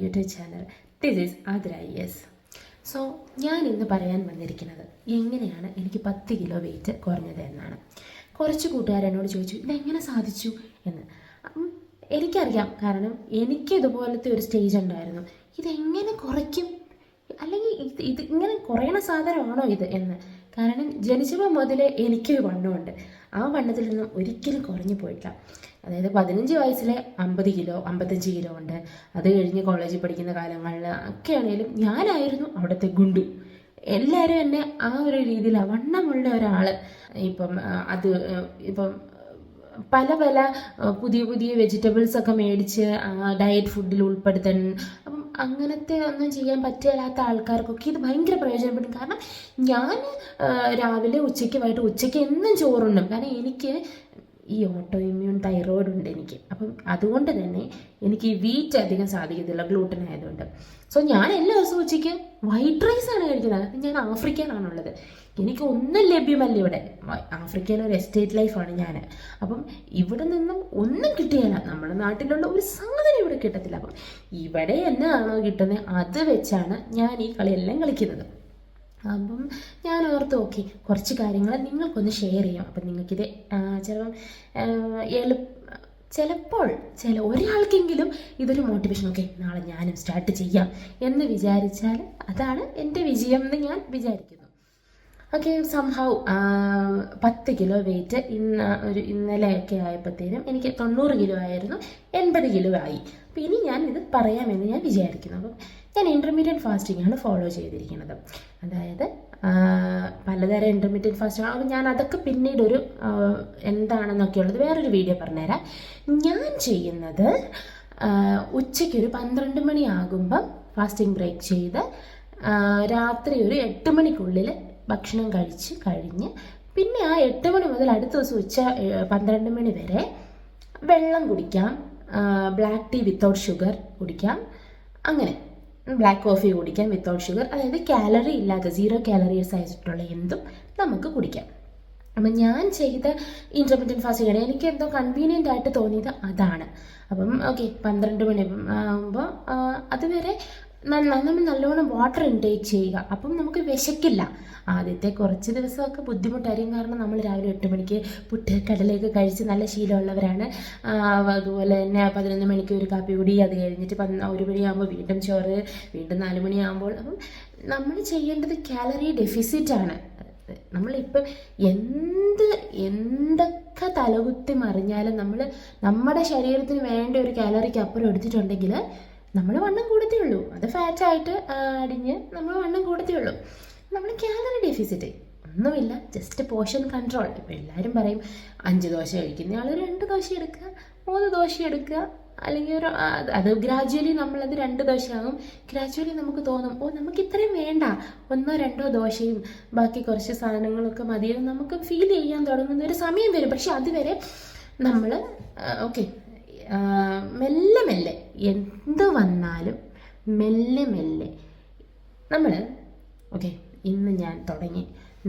YouTube channel. This is Athira yes. So ഞാൻ ഇന്ന് പറയാൻ വന്നിരിക്കുന്നത് എങ്ങനെയാണ് എനിക്ക് 10 കിലോ വെയിറ്റ് കുറഞ്ഞത് എന്നാണ്. കുറച്ച് കൂട്ടുകാരെന്നോട് ചോദിച്ചു ഇതെങ്ങനെ സാധിച്ചു എന്ന്. എനിക്കറിയാം, കാരണം എനിക്ക് ഇതുപോലത്തെ ഒരു സ്റ്റേജ് ഉണ്ടായിരുന്നു. ഇതെങ്ങനെ കുറയ്ക്കും, അല്ലെങ്കിൽ ഇത് ഇങ്ങനെ കുറയണ സാധനമാണോ ഇത് എന്ന്. കാരണം ജനിച്ചപ്പോൾ മുതലേ എനിക്കൊരു വണ്ണമുണ്ട്. ആ വണ്ണത്തിൽ നിന്നും ഒരിക്കലും കുറഞ്ഞു പോയിട്ടില്ല. അതായത് 15 വയസ്സിലെ 50 കിലോ 55 കിലോ ഉണ്ട്. അത് കഴിഞ്ഞ് കോളേജിൽ പഠിക്കുന്ന കാലങ്ങളിൽ ഒക്കെ ആണെങ്കിലും ഞാനായിരുന്നു അവിടുത്തെ ഗുണ്ടു. എല്ലാവരും എന്നെ ആ ഒരു രീതിയിലാണ്, വണ്ണമുള്ള ഒരാൾ. ഇപ്പം പല പല പുതിയ പുതിയ വെജിറ്റബിൾസൊക്കെ മേടിച്ച് ഡയറ്റ് ഫുഡിൽ ഉൾപ്പെടുത്താൻ. അപ്പം അങ്ങനത്തെ ഒന്നും ചെയ്യാൻ പറ്റില്ലാത്ത ആൾക്കാർക്കൊക്കെ ഇത് ഭയങ്കര പ്രയോജനപ്പെടും. കാരണം ഞാൻ രാവിലെ ഉച്ചയ്ക്ക് എന്നും ചോറുണ്ടും. കാരണം എനിക്ക് ഈ ഓട്ടോ ഇമ്മ്യൂൺ തൈറോയിഡ് ഉണ്ട് എനിക്ക്. അപ്പം അതുകൊണ്ട് തന്നെ എനിക്ക് ഈ വീറ്റ് അധികം സാധിക്കത്തില്ല, ഗ്ലൂട്ടൻ ആയതുകൊണ്ട്. സോ ഞാൻ എല്ലാ ദിവസവും ഉച്ചയ്ക്ക് വൈറ്റ് റൈസാണ് കഴിക്കുന്നത്. ഞാൻ ആഫ്രിക്കയിലാണുള്ളത്, എനിക്ക് ഒന്നും ലഭ്യമല്ല ഇവിടെ. ആഫ്രിക്കയിലെ ഒരു എസ്റ്റേറ്റ് ലൈഫാണ് ഞാൻ. അപ്പം ഇവിടെ നിന്നും ഒന്നും കിട്ടുകയില്ല. നമ്മുടെ നാട്ടിലുള്ള ഒരു സാധനം ഇവിടെ കിട്ടത്തില്ല. അപ്പം ഇവിടെ എന്നാണോ കിട്ടുന്നത് അത് വെച്ചാണ് ഞാൻ ഈ കളിയെല്ലാം കളിക്കുന്നത്. അപ്പം ഞാൻ ഓർത്ത് നോക്കി കുറച്ച് കാര്യങ്ങൾ നിങ്ങൾക്കൊന്ന് ഷെയർ ചെയ്യാം. അപ്പം നിങ്ങൾക്കിത് ചിലപ്പോൾ ഒരാൾക്കെങ്കിലും ഇതൊരു മോട്ടിവേഷൻ, ഓക്കെ നാളെ ഞാനും സ്റ്റാർട്ട് ചെയ്യാം എന്ന് വിചാരിച്ചാൽ അതാണ് എൻ്റെ വിജയം എന്ന് ഞാൻ വിചാരിക്കുന്നു. ഓക്കെ, സംഹൗ 10 കിലോ വെയിറ്റ് ഇന്നലെയൊക്കെ ആയപ്പോഴത്തേനും എനിക്ക് 90 കിലോ ആയിരുന്നു, 80 കിലോ ആയി. അപ്പം ഇനി ഞാൻ ഇത് പറയാമെന്ന് ഞാൻ വിചാരിക്കുന്നു. അപ്പം ഞാൻ ഇൻ്റർമീഡിയറ്റ് ഫാസ്റ്റിംഗ് ആണ് ഫോളോ ചെയ്തിരിക്കുന്നത്. അതായത് പലതരം ഇൻ്റർമീഡിയറ്റ് ഫാസ്റ്റിംഗ്. അപ്പം ഞാൻ അതൊക്കെ പിന്നീട് എന്താണെന്നൊക്കെ ഉള്ളത് വേറൊരു വീഡിയോ പറഞ്ഞുതരാം. ഞാൻ ചെയ്യുന്നത് ഉച്ചയ്ക്കൊരു 12 മണിയാകുമ്പം ഫാസ്റ്റിംഗ് ബ്രേക്ക് ചെയ്ത് രാത്രി ഒരു 8 മണിക്കുള്ളിൽ ഭക്ഷണം കഴിഞ്ഞ് പിന്നെ ആ 8 മണി മുതൽ അടുത്ത ദിവസം 12 മണി വരെ വെള്ളം കുടിക്കാം, ബ്ലാക്ക് ടീ വിത്തൗട്ട് ഷുഗർ കുടിക്കാം, അങ്ങനെ ബ്ലാക്ക് കോഫി കുടിക്കാം വിത്തൗട്ട് ഷുഗർ. അതായത് കാലറി ഇല്ലാത്ത 0 കാലറീസ് ആയിട്ടുള്ള എന്തും നമുക്ക് കുടിക്കാം. അപ്പം ഞാൻ ചെയ്ത ഇൻ്റർമീഡിയറ്റ് ഫാസ്റ്റിംഗ് എനിക്ക് എന്തോ കൺവീനിയൻ്റ് ആയിട്ട് തോന്നിയത് അതാണ്. അപ്പം ഓക്കെ, 12 മണി ആകുമ്പോൾ അതുവരെ നമ്മൾ നല്ലോണം വാട്ടർ ഇൻടേക്ക് ചെയ്യുക. അപ്പം നമുക്ക് വിശക്കില്ല. ആദ്യത്തെ കുറച്ച് ദിവസമൊക്കെ ബുദ്ധിമുട്ടായിരിക്കും, കാരണം നമ്മൾ രാവിലെ 8 മണിക്ക് പുട്ട് കടലയൊക്കെ കഴിച്ച് നല്ല ശീലമുള്ളവരാണ്. അതുപോലെ തന്നെ 11 മണിക്ക് ഒരു കാപ്പി കുടി, അത് കഴിഞ്ഞിട്ട് 1 മണിയാകുമ്പോൾ വീണ്ടും ചോറ്, വീണ്ടും 4 മണിയാകുമ്പോൾ. അപ്പം നമ്മൾ ചെയ്യേണ്ടത് കാലറി ഡെഫിസിറ്റാണ്. നമ്മളിപ്പം എന്തൊക്കെ തലകുത്തി മറിഞ്ഞാലും നമ്മുടെ ശരീരത്തിന് വേണ്ട ഒരു കാലറിക്ക് അപ്പുറം എടുത്തിട്ടുണ്ടെങ്കിൽ നമ്മൾ വണ്ണം കൂടത്തേ ഉള്ളൂ. അത് ഫാറ്റായിട്ട് അടിഞ്ഞ് നമ്മൾ വണ്ണം കൂടത്തേ ഉള്ളൂ. നമ്മൾ കാലറി ഡെഫിസിറ്റ് ഒന്നുമില്ല, ജസ്റ്റ് പോർഷൻ കൺട്രോൾ. ഇപ്പം എല്ലാവരും പറയും 5 ദോശ കഴിക്കുന്ന ആൾ 2 ദോശ എടുക്കുക, 3 ദോശ എടുക്കുക, അല്ലെങ്കിൽ അത് ഗ്രാജുവലി നമ്മളത് 2 ദോശയാകും. ഗ്രാജുവലി നമുക്ക് തോന്നും നമുക്ക് ഇത്രയും വേണ്ട, 1-2 ദോശയും ബാക്കി കുറച്ച് സാധനങ്ങളൊക്കെ മതിയെന്ന് നമുക്ക് ഫീൽ ചെയ്യാൻ തുടങ്ങുന്ന ഒരു സമയം വരും. പക്ഷെ അതുവരെ നമ്മൾ ഓക്കെ മെല്ലെ എന്ത് വന്നാലും മെല്ലെ നമ്മൾ ഓക്കെ ഇന്ന് ഞാൻ തുടങ്ങി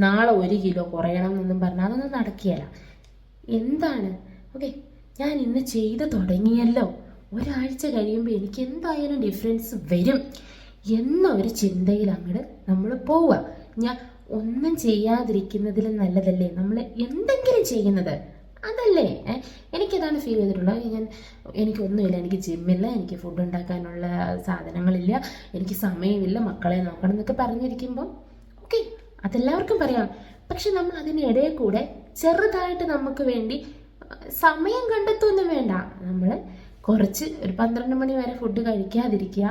നാളെ 1 കിലോ കുറയണം എന്നൊന്നും പറഞ്ഞാൽ അതൊന്നും നടക്കുകയില്ല. എന്താണ് ഓക്കെ, ഞാൻ ഇന്ന് ചെയ്ത് തുടങ്ങിയല്ലോ, ഒരാഴ്ച കഴിയുമ്പോൾ എനിക്ക് എന്തായാലും ഡിഫറൻസ് വരും എന്നൊരു ചിന്തയിൽ അങ്ങോട്ട് നമ്മൾ പോവുക. ഞാൻ ഒന്നും ചെയ്യാതിരിക്കുന്നതിലും നല്ലതല്ലേ നമ്മൾ എന്തെങ്കിലും ചെയ്യുന്നത്, അതല്ലേ? എനിക്കതാണ് ഫീൽ ചെയ്തിട്ടുള്ളത്. എനിക്കൊന്നുമില്ല, എനിക്ക് ജിമ്മില്ല, എനിക്ക് ഫുഡ് ഉണ്ടാക്കാനുള്ള സാധനങ്ങളില്ല, എനിക്ക് സമയമില്ല, മക്കളെ നോക്കണം എന്നൊക്കെ പറഞ്ഞിരിക്കുമ്പോൾ ഓക്കെ അതെല്ലാവർക്കും പറയാം. പക്ഷെ നമ്മൾ അതിനിടയിൽ കൂടെ ചെറുതായിട്ട് നമുക്ക് വേണ്ടി സമയം കണ്ടെത്തൊന്നും വേണ്ട. നമ്മൾ കുറച്ച് ഒരു 12 മണി വരെ ഫുഡ് കഴിക്കാതിരിക്കുക,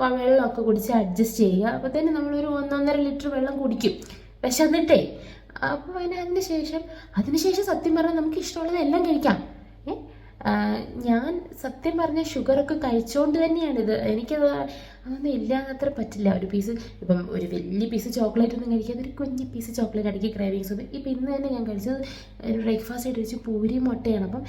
വെള്ളമൊക്കെ കുടിച്ച് അഡ്ജസ്റ്റ് ചെയ്യുക. അപ്പോൾ തന്നെ നമ്മളൊരു 1-1.5 ലിറ്റർ വെള്ളം കുടിക്കും വിശന്നിട്ടേ. അപ്പോൾ അതിനുശേഷം സത്യം പറഞ്ഞാൽ നമുക്ക് ഇഷ്ടമുള്ളത് എല്ലാം കഴിക്കാം. ഞാൻ സത്യം പറഞ്ഞ ഷുഗറൊക്കെ കഴിച്ചുകൊണ്ട് തന്നെയാണിത്. എനിക്കത് അതൊന്നും ഇല്ലാന്നത്ര പറ്റില്ല. ഒരു പീസ് ഇപ്പം ഒരു വലിയ പീസ് ചോക്ലേറ്റ് ഒന്നും കഴിക്കാതെ ഒരു കുഞ്ഞു പീസ് ചോക്ലേറ്റ് അടിക്കി ക്രേവിങ്സ് ഒന്നും. ഇപ്പം ഇന്ന് തന്നെ ഞാൻ കഴിച്ചത് ബ്രേക്ക്ഫാസ്റ്റ് ആയിട്ട് കഴിച്ച് പൂരി മുട്ടയാണ്. അപ്പം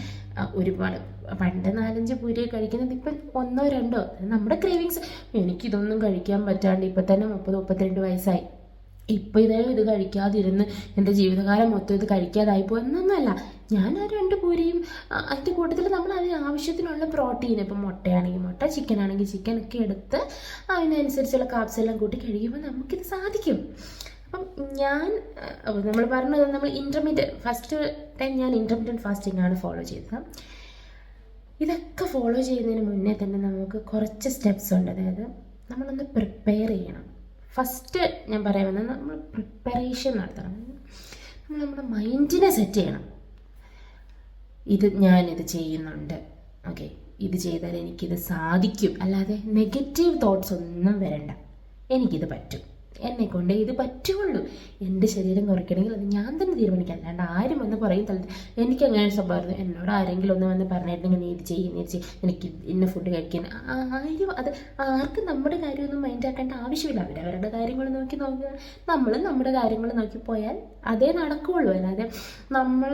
ഒരുപാട് പണ്ട് 4-5 പൂരി കഴിക്കുന്നത് ഇപ്പം 1-2 നമ്മുടെ ക്രേവിങ്സ്. എനിക്കിതൊന്നും കഴിക്കാൻ പറ്റാണ്ട് ഇപ്പം തന്നെ 30-32 വയസ്സായി. ഇപ്പം ഇത് കഴിക്കാതിരുന്ന് എൻ്റെ ജീവിതകാലം മൊത്തം ഇത് കഴിക്കാതായിപ്പോ എന്നൊന്നുമല്ല. ഞാൻ ആ 2 പൂരിയും അതിൻ്റെ കൂട്ടത്തിൽ നമ്മൾ അതിന് ആവശ്യത്തിനുള്ള പ്രോട്ടീൻ, ഇപ്പം മുട്ടയാണെങ്കിൽ മുട്ട, ചിക്കൻ ആണെങ്കിൽ ചിക്കൻ ഒക്കെ എടുത്ത് അതിനനുസരിച്ചുള്ള കാർബ്സ് എല്ലാം കൂട്ടി കഴിയുമ്പോൾ നമുക്കിത് സാധിക്കും. അപ്പം ഞാൻ നമ്മൾ പറഞ്ഞത് നമ്മൾ ഫസ്റ്റ് ടൈം ഞാൻ ഇൻ്റർമീഡിയറ്റ് ഫാസ്റ്റിംഗ് ആണ് ഫോളോ ചെയ്തത്. ഇതൊക്കെ ഫോളോ ചെയ്യുന്നതിന് മുന്നേ തന്നെ നമുക്ക് കുറച്ച് സ്റ്റെപ്സ് ഉണ്ട്. അതായത് നമ്മളൊന്ന് പ്രിപ്പയർ ചെയ്യണം. ഫസ്റ്റ് ഞാൻ പറയാൻ വന്നത് നമ്മൾ പ്രിപ്പറേഷൻ നടത്തണം. നമ്മൾ നമ്മുടെ മൈൻഡിനെ സെറ്റ് ചെയ്യണം. ഞാനിത് ചെയ്യുന്നുണ്ട്, ഓക്കെ, ഇത് ചെയ്താൽ എനിക്കിത് സാധിക്കും. അല്ലാതെ നെഗറ്റീവ് തോട്ട്സ് ഒന്നും വരണ്ട. എനിക്കിത് പറ്റും, എന്നെക്കൊണ്ട് ഇത് പറ്റുള്ളൂ. എൻ്റെ ശരീരം കുറയ്ക്കണമെങ്കിൽ അത് ഞാൻ തന്നെ തീരുമാനിക്കാം. അല്ലാണ്ട് ആരും വന്ന് പറയും എനിക്ക് അങ്ങനെ സ്വഭാവം. എന്നോട് ആരെങ്കിലും ഒന്ന് വന്ന് പറഞ്ഞിട്ടുണ്ടെങ്കിൽ നീ ഇത് ചെയ്യും, എനിക്ക് ഇന്ന ഫുഡ് കഴിക്കാൻ ആരും അത് ആർക്കും നമ്മുടെ കാര്യമൊന്നും മൈൻഡ് ആക്കേണ്ട ആവശ്യമില്ല. അവരവരുടെ കാര്യങ്ങൾ നോക്കുക, നമ്മൾ നമ്മുടെ കാര്യങ്ങൾ നോക്കി പോയാൽ അതേ നടക്കുകയുള്ളൂ. അല്ലാതെ നമ്മൾ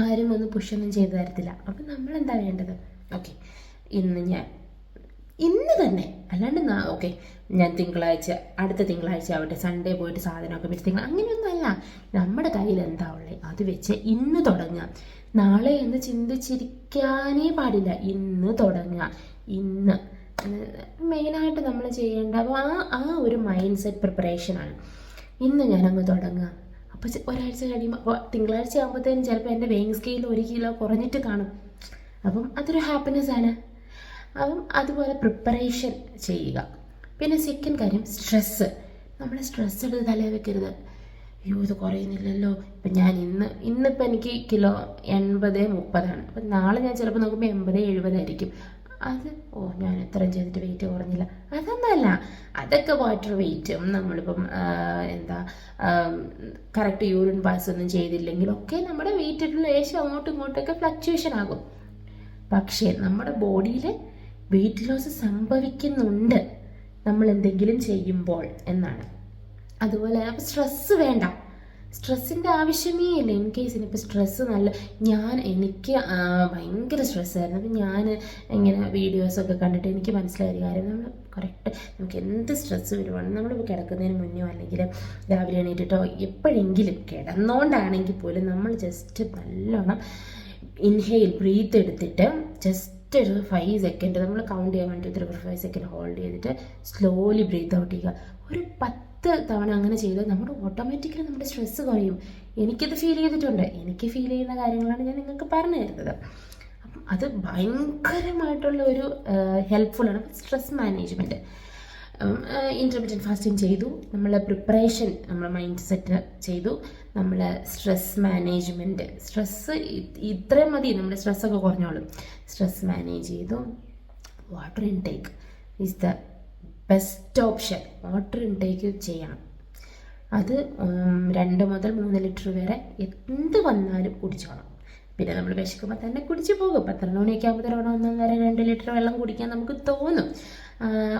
ആരും വന്ന് പുഷൊന്നും ചെയ്തു തരത്തില്ല. അപ്പം നമ്മളെന്താ വേണ്ടത്? ഓക്കെ, ഇന്ന് തന്നെ, അല്ലാണ്ട് ഓക്കെ ഞാൻ അടുത്ത തിങ്കളാഴ്ച ആവട്ടെ, സൺഡേ പോയിട്ട് സാധനമൊക്കെ വെച്ച് അങ്ങനെയൊന്നുമല്ല. നമ്മുടെ കയ്യിൽ എന്താ ഉള്ളത് അത് വെച്ച് ഇന്ന് തുടങ്ങുക. നാളെ എന്ന് ചിന്തിച്ചിരിക്കാനേ പാടില്ല. ഇന്ന് തുടങ്ങുക. ഇന്ന് മെയിനായിട്ട് നമ്മൾ ചെയ്യേണ്ട ആ ഒരു മൈൻഡ് സെറ്റ് പ്രിപ്പറേഷനാണ്. ഇന്ന് ഞാനങ്ങ് തുടങ്ങുക. അപ്പോൾ ഒരാഴ്ച കഴിയുമ്പോൾ, അപ്പോൾ തിങ്കളാഴ്ച ആകുമ്പോഴത്തേനും ചിലപ്പോൾ എൻ്റെ വെയിങ് സ്കെയിൽ 1 കിലോ കുറഞ്ഞിട്ട് കാണും. അപ്പം അതൊരു ഹാപ്പിനെസ് ആണ്. അപ്പം അതുപോലെ പ്രിപ്പറേഷൻ ചെയ്യുക. പിന്നെ സെക്കൻഡ് കാര്യം സ്ട്രെസ്സ്. നമ്മൾ സ്ട്രെസ് എടുത്ത് തലയിൽ വെക്കരുത്. അയ്യോ ഇത് കുറയുന്നില്ലല്ലോ, ഇപ്പം ഞാൻ ഇന്നിപ്പോൾ എനിക്ക് കിലോ 80-30 അപ്പം നാളെ ഞാൻ ചിലപ്പോൾ നോക്കുമ്പോൾ 80-70 ആയിരിക്കും. ഞാൻ എത്രയും ചെയ്തിട്ട് വെയിറ്റ് കുറഞ്ഞില്ല. അതൊന്നല്ല, അതൊക്കെ വാട്ടർ വെയിറ്റും നമ്മളിപ്പം കറക്റ്റ് യൂറിൻ പാസ് ഒന്നും ചെയ്തില്ലെങ്കിലൊക്കെ നമ്മുടെ വെയിറ്റ് ലേശം അങ്ങോട്ടും ഇങ്ങോട്ടൊക്കെ ഫ്ലക്ച്വേഷൻ ആകും. പക്ഷേ നമ്മുടെ ബോഡിയിൽ വെയിറ്റ് ലോസ് സംഭവിക്കുന്നുണ്ട് നമ്മൾ എന്തെങ്കിലും ചെയ്യുമ്പോൾ എന്നാണ്. അതുപോലെ അപ്പോൾ സ്ട്രെസ്സ് വേണ്ട, സ്ട്രെസ്സിൻ്റെ ആവശ്യമേ ഇല്ല. ഇൻ കേസിന് ഇപ്പോൾ സ്ട്രെസ്സ് എനിക്ക് ഭയങ്കര സ്ട്രെസ്സായിരുന്നു. അപ്പം ഞാൻ ഇങ്ങനെ വീഡിയോസൊക്കെ കണ്ടിട്ട് എനിക്ക് മനസ്സിലായ കാര്യം, നമ്മൾ കറക്റ്റ് നമുക്ക് എന്ത് സ്ട്രെസ്സ് വരുവാണ് നമ്മളിപ്പോൾ കിടക്കുന്നതിന് മുന്നോ അല്ലെങ്കിൽ രാവിലെ എണീറ്റിട്ടോ എപ്പോഴെങ്കിലും കിടന്നുകൊണ്ടാണെങ്കിൽ പോലും നമ്മൾ ജസ്റ്റ് നല്ലോണം ബ്രീത്ത് എടുത്തിട്ട് ജസ്റ്റ് ഒരു 5 സെക്കൻഡ് നമ്മൾ കൗണ്ട് ചെയ്യാൻ വേണ്ടി 1 2 3 4 5 സെക്കൻഡ് ഹോൾഡ് ചെയ്തിട്ട് സ്ലോലി ബ്രീത്ത് ഔട്ട് ചെയ്യുക. ഒരു 10 തവണ അങ്ങനെ ചെയ്താൽ നമ്മുടെ ഓട്ടോമാറ്റിക്കലി നമ്മുടെ സ്ട്രെസ്സ് കുറയും. എനിക്കത് ഫീൽ ചെയ്തിട്ടുണ്ട്. എനിക്ക് ഫീൽ ചെയ്യുന്ന കാര്യങ്ങളാണ് ഞാൻ നിങ്ങൾക്ക് പറഞ്ഞു തരുന്നത്. അപ്പം അത് ഭയങ്കരമായിട്ടുള്ള ഒരു ഹെൽപ്ഫുള്ളാണ്. സ്ട്രെസ് മാനേജ്മെൻറ്റ്, ഇൻ്റർമീഡിയറ്റ് ഫാസ്റ്റിംഗ് ചെയ്തു, നമ്മൾ പ്രിപ്പറേഷൻ, നമ്മൾ മൈൻഡ് സെറ്റ് ചെയ്തു, നമ്മൾ സ്ട്രെസ് മാനേജ്മെൻറ്റ്, സ്ട്രെസ്സ് ഇത്രയും മതി, നമ്മുടെ സ്ട്രെസ്സൊക്കെ കുറഞ്ഞോളും. സ്ട്രെസ് മാനേജ് ചെയ്തു. Water intake is the best option. Water intake ചെയ്യണം. അത് 2 മുതൽ 3 ലിറ്റർ വരെ എന്ത് വന്നാലും കുടിച്ചോണം. പിന്നെ നമ്മൾ വിശക്കുമ്പോൾ തന്നെ കുടിച്ച് പോകും. 12 മണിയൊക്കെ ആകുമ്പോൾ 1.5-2 ലിറ്റർ വെള്ളം കുടിക്കാൻ നമുക്ക് തോന്നും.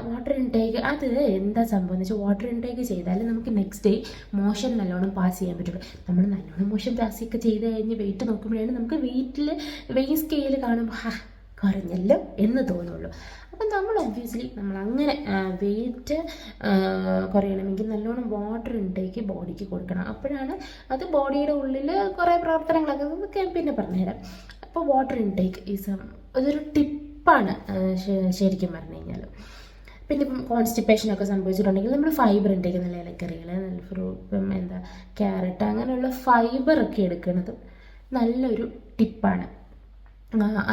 വാട്ടർ ഇൻടേക്ക് അത് എന്താ സംഭവം എന്ന് വെച്ചാൽ, വാട്ടർ ഇൻടേക്ക് ചെയ്താൽ നമുക്ക് നെക്സ്റ്റ് ഡേ മോഷൻ നല്ലോണം പാസ് ചെയ്യാൻ പറ്റുള്ളൂ. നമ്മൾ നല്ലോണം മോഷൻ പാസ്സൊക്കെ ചെയ്ത് കഴിഞ്ഞ് വെയിറ്റ് നോക്കുമ്പോഴാണ് നമുക്ക് വെയിറ്റ് സ്കെയിൽ കാണുമ്പോൾ കുറഞ്ഞല്ലോ എന്ന് തോന്നുള്ളൂ. അപ്പം നമ്മൾ ഒബ്വിയസ്ലി അങ്ങനെ വെയിറ്റ് കുറയണമെങ്കിൽ നല്ലോണം വാട്ടർ ഇൻടേക്ക് ബോഡിക്ക് കൊടുക്കണം. അപ്പോഴാണ് അത് ബോഡിയുടെ ഉള്ളിൽ കുറേ പ്രവർത്തനങ്ങളൊക്കെ നമുക്ക് പിന്നെ പറഞ്ഞുതരാം. അപ്പോൾ വാട്ടർ ഇൻടേക്ക് അതൊരു ടിപ്പാണ് ശരിക്കും പറഞ്ഞു കഴിഞ്ഞാൽ. പിന്നെ ഇപ്പം കോൺസ്റ്റിപ്പേഷനൊക്കെ സംഭവിച്ചിട്ടുണ്ടെങ്കിൽ നമ്മൾ ഫൈബർ ഇൻടേക്ക്, നല്ല ഇലക്കറികൾ, നല്ല ഫ്രൂട്ട്, ക്യാരറ്റ്, അങ്ങനെയുള്ള ഫൈബറൊക്കെ എടുക്കുന്നത് നല്ലൊരു ടിപ്പാണ്.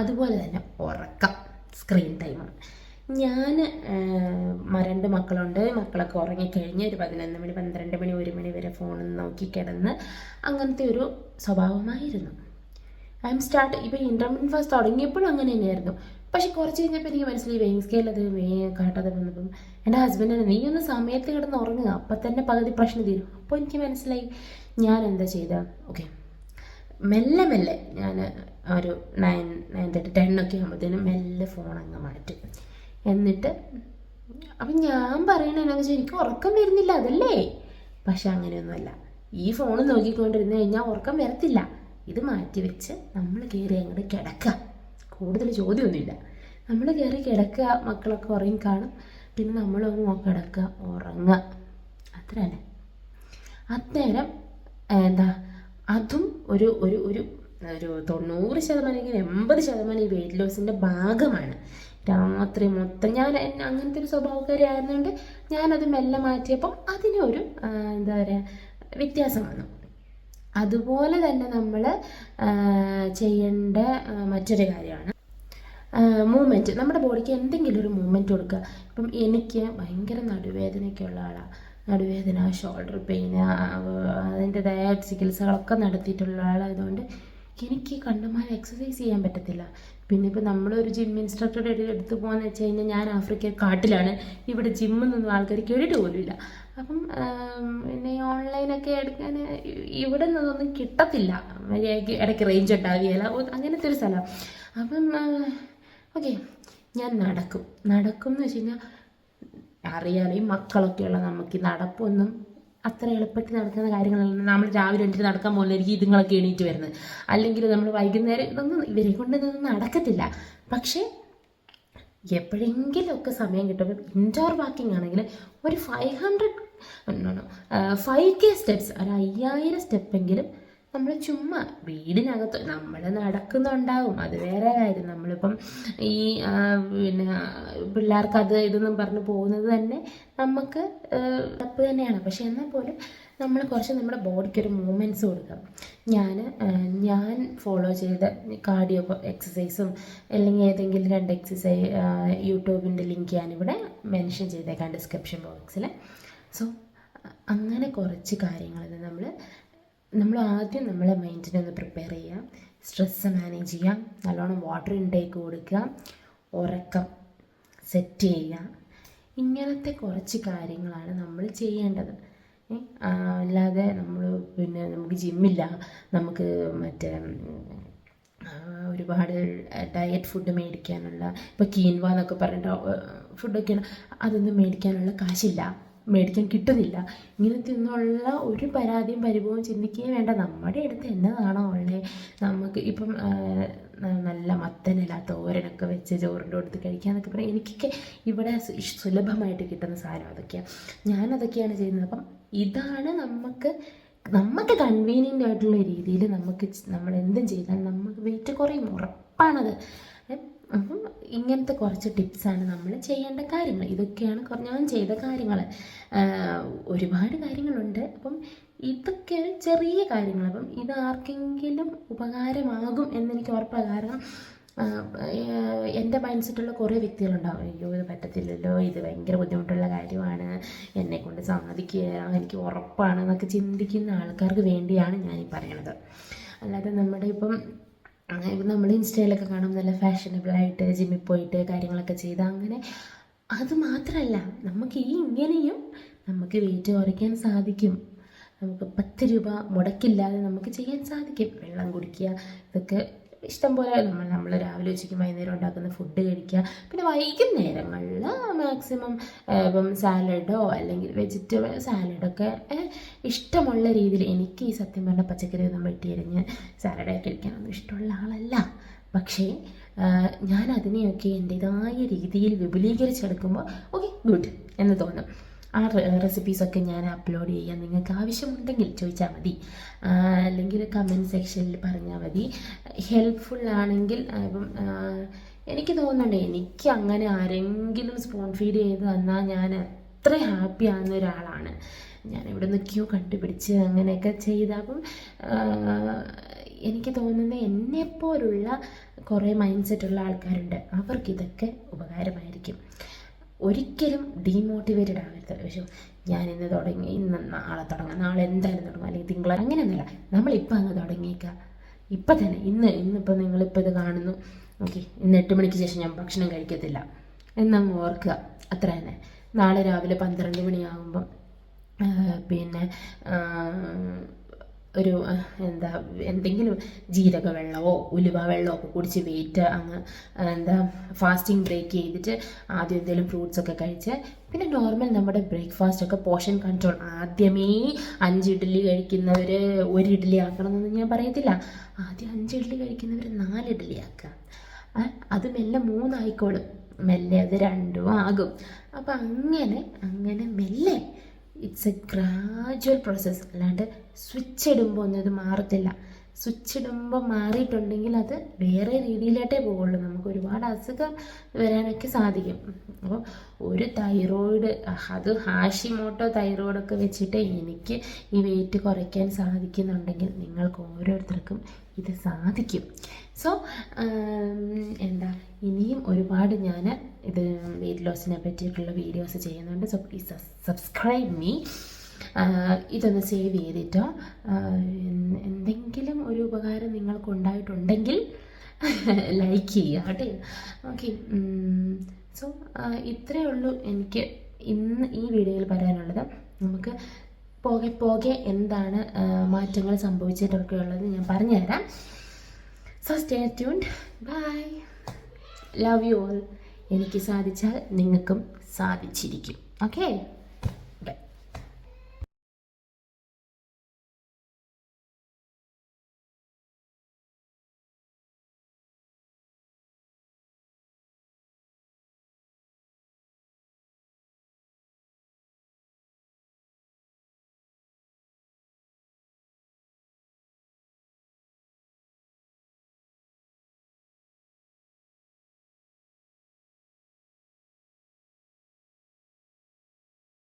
അതുപോലെ തന്നെ ഉറക്കം, സ്ക്രീൻ ടൈമാണ്. ഞാൻ 2 മക്കളുണ്ട്. മക്കളൊക്കെ ഉറങ്ങിക്കഴിഞ്ഞ് ഒരു 11 മണി 12 മണി 1 മണി വരെ ഫോണിൽ നോക്കി കിടന്ന് അങ്ങനത്തെ ഒരു സ്വഭാവമായിരുന്നു. ഇപ്പോൾ ഇൻ്റർമീഡിയറ്റ് ഫാസ്റ്റ് തുടങ്ങിയപ്പോഴും അങ്ങനെ തന്നെയായിരുന്നു. പക്ഷെ കുറച്ച് കഴിഞ്ഞപ്പോൾ എനിക്ക് മനസ്സിലായി വെയിങ് സ്കെയിൽ അത് കാട്ടാതെ വന്നപ്പം എൻ്റെ ഹസ്ബൻഡിനെ, നീ ഒന്ന് സമയത്ത് കിടന്ന് ഉറങ്ങുക, അപ്പം തന്നെ പകുതി പ്രശ്നം തീരും. അപ്പോൾ എനിക്ക് മനസ്സിലായി ഞാൻ എന്താ ചെയ്ത. ഓക്കെ, മെല്ലെ ഞാൻ ഒരു 9:30 10 ഒക്കെ ആകുമ്പോഴത്തേനും മെല്ലെ ഫോൺ അങ്ങ് മാറ്റും. എന്നിട്ട് അപ്പം ഞാൻ പറയണത് എന്താണെന്ന് വെച്ചാൽ, എനിക്ക് ഉറക്കം വരുന്നില്ല അതല്ലേ. പക്ഷെ അങ്ങനെയൊന്നുമല്ല. ഈ ഫോൺ നോക്കിക്കൊണ്ടിരുന്ന് കഴിഞ്ഞാൽ ഉറക്കം വരത്തില്ല. ഇത് മാറ്റി വെച്ച് നമ്മൾ കയറി അങ്ങോട്ട് കിടക്കുക. കൂടുതൽ ചോദ്യമൊന്നുമില്ല. നമ്മൾ കയറി കിടക്കുക, മക്കളൊക്കെ ഉറങ്ങി കാണും, പിന്നെ നമ്മളൊന്ന് കിടക്കുക, ഉറങ്ങുക, അത്ര തന്നെ. അന്നേരം അതും ഒരു ഒരു 90% 80% ഈ വെയിറ്റ് ലോസിൻ്റെ ഭാഗമാണ്. രാത്രി മൊത്തം ഞാൻ അങ്ങനത്തെ ഒരു സ്വഭാവക്കാരി ആയിരുന്നുകൊണ്ട് ഞാനത് മെല്ലെ മാറ്റിയപ്പോൾ അതിനൊരു എന്താ പറയുക വ്യത്യാസം വന്നു. അതുപോലെ തന്നെ നമ്മൾ ചെയ്യേണ്ട മറ്റൊരു കാര്യമാണ് മൂവ്മെൻറ്റ്. നമ്മുടെ ബോഡിക്ക് എന്തെങ്കിലും ഒരു മൂവ്മെൻറ്റ് കൊടുക്കുക. ഇപ്പം എനിക്ക് ഭയങ്കര നടുവേദനയൊക്കെ ഉള്ള ആളാണ്. നടുവേദന, ഷോൾഡർ പെയിൻ, അതിൻ്റെതായ ചികിത്സകളൊക്കെ നടത്തിയിട്ടുള്ള ആളായതുകൊണ്ട് എനിക്ക് കണ്ടമാനം എക്സസൈസ് ചെയ്യാൻ പറ്റത്തില്ല. പിന്നെ ഇപ്പോൾ നമ്മളൊരു ജിം ഇൻസ്ട്രക്ടറുടെ അടുത്ത് പോകാന്ന് വെച്ച് കഴിഞ്ഞാൽ ഞാൻ ആഫ്രിക്ക കാട്ടിലാണ്, ഇവിടെ ജിമ്മിൽ നിന്നും ആൾക്കാർ കേട്ടിട്ട് പോലുമില്ല. അപ്പം പിന്നെ ഓൺലൈനൊക്കെ എടുക്കാൻ ഇവിടെ നിന്നൊന്നും കിട്ടത്തില്ല, ഇടയ്ക്ക് റേഞ്ച് ഉണ്ടാവുകയില്ല, അങ്ങനത്തെ ഒരു സ്ഥലം. അപ്പം ഓക്കെ, ഞാൻ നടക്കും എന്ന് വെച്ച് കഴിഞ്ഞാൽ അറിയാലോ ഈ മക്കളൊക്കെയുള്ള നമുക്ക് നടപ്പൊന്നും അത്ര എളുപ്പത്തിൽ നടക്കുന്ന കാര്യങ്ങളല്ല. നമ്മൾ രാവിലെ എണീറ്റ് നടക്കാൻ പോകുന്നതായിരിക്കും ഇതുങ്ങളൊക്കെ എണീറ്റ് വരുന്നത്, അല്ലെങ്കിൽ നമ്മൾ വൈകുന്നേരം ഇതൊന്നും ഇവരെ കൊണ്ട് ഇതൊന്നും നടക്കത്തില്ല. പക്ഷേ എപ്പോഴെങ്കിലുമൊക്കെ സമയം കിട്ടുമ്പോൾ ഇൻഡോർ വാക്കിംഗ് ആണെങ്കിൽ ഒരു 5K സ്റ്റെപ്സ്, ഒരു 5000 സ്റ്റെപ്പെങ്കിലും നമ്മൾ ചുമ്മാ വീടിനകത്ത് നമ്മൾ നടക്കുന്നുണ്ടാവും, അത് വേറെ കാര്യം. നമ്മളിപ്പം ഈ പിന്നെ പിള്ളേർക്ക് അത് ഇതൊന്നും പറഞ്ഞ് പോകുന്നത് തന്നെ നമുക്ക് തപ്പ് തന്നെയാണ്. പക്ഷെ എന്നാൽ പോലും നമ്മൾ കുറച്ച് നമ്മുടെ ബോഡിക്കൊരു മൂവ്മെൻറ്റ്സ് കൊടുക്കാം. ഞാൻ ഫോളോ ചെയ്ത കാർഡിയോ എക്സസൈസും അല്ലെങ്കിൽ ഏതെങ്കിലും 2 എക്സസൈസ് യൂട്യൂബിൻ്റെ ലിങ്ക് ഞാനിവിടെ മെൻഷൻ ചെയ്തേക്കാം ഡിസ്ക്രിപ്ഷൻ ബോക്സിൽ. സോ അങ്ങനെ കുറച്ച് കാര്യങ്ങൾ നമ്മൾ ആദ്യം നമ്മളെ മൈൻഡിനെ ഒന്ന് പ്രിപ്പയർ ചെയ്യാം, സ്ട്രെസ്സ് മാനേജ് ചെയ്യാം, നല്ലോണം വാട്ടർ ഇൻടേക്ക് കൊടുക്കുക, ഉറക്കം സെറ്റ് ചെയ്യുക. ഇങ്ങനത്തെ കുറച്ച് കാര്യങ്ങളാണ് നമ്മൾ ചെയ്യേണ്ടത്. അല്ലാതെ നമുക്ക് ജിമ്മില്ല, നമുക്ക് മറ്റേ ഒരുപാട് ഡയറ്റ് ഫുഡ് മേടിക്കാനുള്ള, ഇപ്പോൾ കീൻവ എന്നൊക്കെ പറഞ്ഞിട്ട് ഫുഡൊക്കെയാണ്, അതൊന്നും മേടിക്കാനുള്ള കാശില്ല, മേടിക്കാൻ കിട്ടുന്നില്ല. ഇങ്ങനത്തെ ഒന്നുള്ള ഒരു പരാതിയും പരിഭവവും ചിന്തിക്കുകയും വേണ്ട. നമ്മുടെ അടുത്ത് എന്നതാണോ ഉള്ളത്, നമുക്ക് ഇപ്പം നല്ല മത്തനില തോരനൊക്കെ വെച്ച് ചോറിൻ്റെ അടുത്ത് കഴിക്കാമെന്നൊക്കെ പറയാം. എനിക്കൊക്കെ ഇവിടെ സുലഭമായിട്ട് കിട്ടുന്ന സാധനം അതൊക്കെയാണ്, ഞാനതൊക്കെയാണ് ചെയ്യുന്നത്. അപ്പം ഇതാണ് നമുക്ക് കൺവീനിയൻ്റ് ആയിട്ടുള്ള രീതിയിൽ നമ്മൾ എന്തും ചെയ്താൽ നമുക്ക് വെയിറ്റ് കുറയും, ഉറപ്പാണത്. അപ്പം ഇങ്ങനത്തെ കുറച്ച് ടിപ്സാണ് നമ്മൾ ചെയ്യേണ്ട കാര്യങ്ങൾ. ഇതൊക്കെയാണ് ഞാൻ ചെയ്ത കാര്യങ്ങൾ. ഒരുപാട് കാര്യങ്ങളുണ്ട്. അപ്പം ഇതൊക്കെ ചെറിയ കാര്യങ്ങൾ. അപ്പം ഇത് ആർക്കെങ്കിലും ഉപകാരമാകും എന്നെനിക്ക് ഉറപ്പാണ്. കാരണം എൻ്റെ മൈൻഡ് സെറ്റുള്ള കുറേ വ്യക്തികളുണ്ടാവും, അയ്യോ ഇത് പറ്റത്തില്ലല്ലോ, ഇത് ഭയങ്കര ബുദ്ധിമുട്ടുള്ള കാര്യമാണ്, എന്നെക്കൊണ്ട് സാധിക്കുക, എനിക്ക് ഉറപ്പാണ് എന്നൊക്കെ ചിന്തിക്കുന്ന ആൾക്കാർക്ക് വേണ്ടിയാണ് ഞാനീ പറയണത്. അല്ലാതെ നമ്മുടെ ഇപ്പം നമ്മൾ ഇൻസ്റ്റയിലൊക്കെ കാണും നല്ല ഫാഷനബിളായിട്ട് ജിമ്മിൽ പോയിട്ട് കാര്യങ്ങളൊക്കെ ചെയ്ത് അങ്ങനെ. അത് മാത്രമല്ല, നമുക്ക് ഇങ്ങനെയും നമുക്ക് വെയിറ്റ് കുറയ്ക്കാൻ സാധിക്കും. നമുക്ക് 10 രൂപ മുടക്കില്ലാതെ നമുക്ക് ചെയ്യാൻ സാധിക്കും. വെള്ളം കുടിക്കുക, ഇതൊക്കെ ഇഷ്ടം പോലെ നമ്മൾ രാവിലെ ഉച്ചയ്ക്കും വൈകുന്നേരം ഉണ്ടാക്കുന്ന ഫുഡ് കഴിക്കുക. പിന്നെ വൈകുന്നേരങ്ങളിൽ മാക്സിമം ഇപ്പം സാലഡോ അല്ലെങ്കിൽ വെജിറ്റബിൾ സാലഡൊക്കെ ഇഷ്ടമുള്ള രീതിയിൽ. എനിക്ക് ഈ സത്യം പറഞ്ഞ പച്ചക്കറി ഒന്നും വെട്ടിയരിഞ്ഞ് സാലഡൊക്കെ കഴിക്കാനൊന്നും ഇഷ്ടമുള്ള ആളല്ല. പക്ഷേ ഞാൻ അതിനെയൊക്കെ എൻ്റെതായ രീതിയിൽ വിപുലീകരിച്ചെടുക്കുമ്പോൾ ഓക്കെ ഗുഡ് എന്ന് തോന്നും. ആ റെസിപ്പീസൊക്കെ ഞാൻ അപ്ലോഡ് ചെയ്യാം. നിങ്ങൾക്ക് ആവശ്യമുണ്ടെങ്കിൽ ചോദിച്ചാൽ മതി, അല്ലെങ്കിൽ കമൻറ്റ് സെക്ഷനിൽ പറഞ്ഞാൽ മതി. ഹെൽപ്ഫുള്ളാണെങ്കിൽ ഇപ്പം എനിക്ക് തോന്നുന്നുണ്ട്, എനിക്ക് അങ്ങനെ ആരെങ്കിലും സ്പൂൺ ഫീഡ് ചെയ്ത് തന്നാൽ ഞാൻ അത്ര ഹാപ്പി ആകുന്ന ഒരാളാണ്. ഞാൻ ഇവിടെ നിൽക്കുകയോ കണ്ടുപിടിച്ച് അങ്ങനെയൊക്കെ ചെയ്ത്. അപ്പം എനിക്ക് തോന്നുന്നത് എന്നെപ്പോലുള്ള കുറേ മൈൻഡ് സെറ്റുള്ള ആൾക്കാരുണ്ട്, അവർക്കിതൊക്കെ ഉപകാരമായിരിക്കും. ഒരിക്കലും ഡീമോട്ടിവേറ്റഡ് ആവരുത്. പക്ഷേ ഞാൻ ഇന്ന് തുടങ്ങി, ഇന്ന് നാളെ തുടങ്ങാം, നാളെ എന്തായാലും തുടങ്ങും, അല്ലെങ്കിൽ തിങ്കളാഴ്ച, അങ്ങനെയൊന്നുമില്ല. നമ്മളിപ്പോൾ അങ്ങ് തുടങ്ങിയേക്കുക, ഇപ്പം തന്നെ. ഇന്നിപ്പോൾ നിങ്ങളിപ്പോൾ ഇത് കാണുന്നു, ഓക്കെ, ഇന്ന് 8 മണിക്ക് ശേഷം ഞാൻ ഭക്ഷണം കഴിക്കത്തില്ല എന്നങ്ങ് ഓർക്കുക, അത്ര തന്നെ. നാളെ രാവിലെ 12 മണിയാകുമ്പം പിന്നെ ഒരു എന്തെങ്കിലും ജീരക വെള്ളമോ ഉലുവ വെള്ളമോ ഒക്കെ കുടിച്ച് വെയിറ്റ് അങ്ങ് ഫാസ്റ്റിംഗ് ബ്രേക്ക് ചെയ്തിട്ട് ആദ്യം എന്തെങ്കിലും ഫ്രൂട്ട്സൊക്കെ കഴിച്ച് പിന്നെ നോർമൽ നമ്മുടെ ബ്രേക്ക്ഫാസ്റ്റൊക്കെ പോർഷൻ കൺട്രോൾ. ആദ്യമേ 5 ഇഡ്ഡലി കഴിക്കുന്നവർ 1 ഇഡ്ഡലി ആക്കണം എന്നൊന്നും ഞാൻ പറയത്തില്ല. ആദ്യം 5 ഇഡ്ഡലി കഴിക്കുന്നവർ 4 ഇഡ്ഡലി ആക്കുക. അത് മെല്ലെ 3 ആയിക്കോളും, മെല്ലെ അത് 2 ആകും. അപ്പം അങ്ങനെ മെല്ലെ ഇറ്റ്സ് എ ഗ്രാജുവൽ പ്രോസസ്സ്. അല്ലാണ്ട് സ്വിച്ച് ഇടുമ്പോൾ ഒന്നും ഇത് മാറത്തില്ല. സ്വിച്ച് ഇടുമ്പോൾ മാറിയിട്ടുണ്ടെങ്കിൽ അത് വേറെ രീതിയിലായിട്ടേ പോകുള്ളൂ. നമുക്ക് ഒരുപാട് അസുഖം വരാനൊക്കെ സാധിക്കും. അപ്പോൾ ഒരു തൈറോയിഡ്, അത് ഹാഷിമോട്ടോ തൈറോയിഡൊക്കെ വെച്ചിട്ട് എനിക്ക് ഈ വെയിറ്റ് കുറയ്ക്കാൻ സാധിക്കുന്നുണ്ടെങ്കിൽ നിങ്ങൾക്ക് ഓരോരുത്തർക്കും ഇത് സാധിക്കും. സോ എന്താ, ഇനിയും ഒരുപാട് ഞാൻ ഇത് വെയിറ്റ് ലോസിനെ പറ്റിയിട്ടുള്ള വീഡിയോസ് ചെയ്യുന്നുണ്ട്. So please subscribe me. ഇതൊന്ന് സേവ് ചെയ്തിട്ടോ. എന്തെങ്കിലും ഒരു ഉപകാരം നിങ്ങൾക്കുണ്ടായിട്ടുണ്ടെങ്കിൽ ലൈക്ക് ചെയ്യുക കേട്ടോ. ഓക്കെ, സോ ഇത്രയേ ഉള്ളൂ എനിക്ക് ഇന്ന് ഈ വീഡിയോയിൽ പറയാനുള്ളത്. നമുക്ക് പോകെ പോകെ എന്താണ് മാറ്റങ്ങൾ സംഭവിച്ചിട്ടൊക്കെ ഉള്ളത് ഞാൻ പറഞ്ഞുതരാം. So stay tuned. Bye. Love you all. എനിക്ക് സാധിച്ചാൽ നിങ്ങൾക്കും സാധിച്ചിരിക്കും. ഓക്കെ.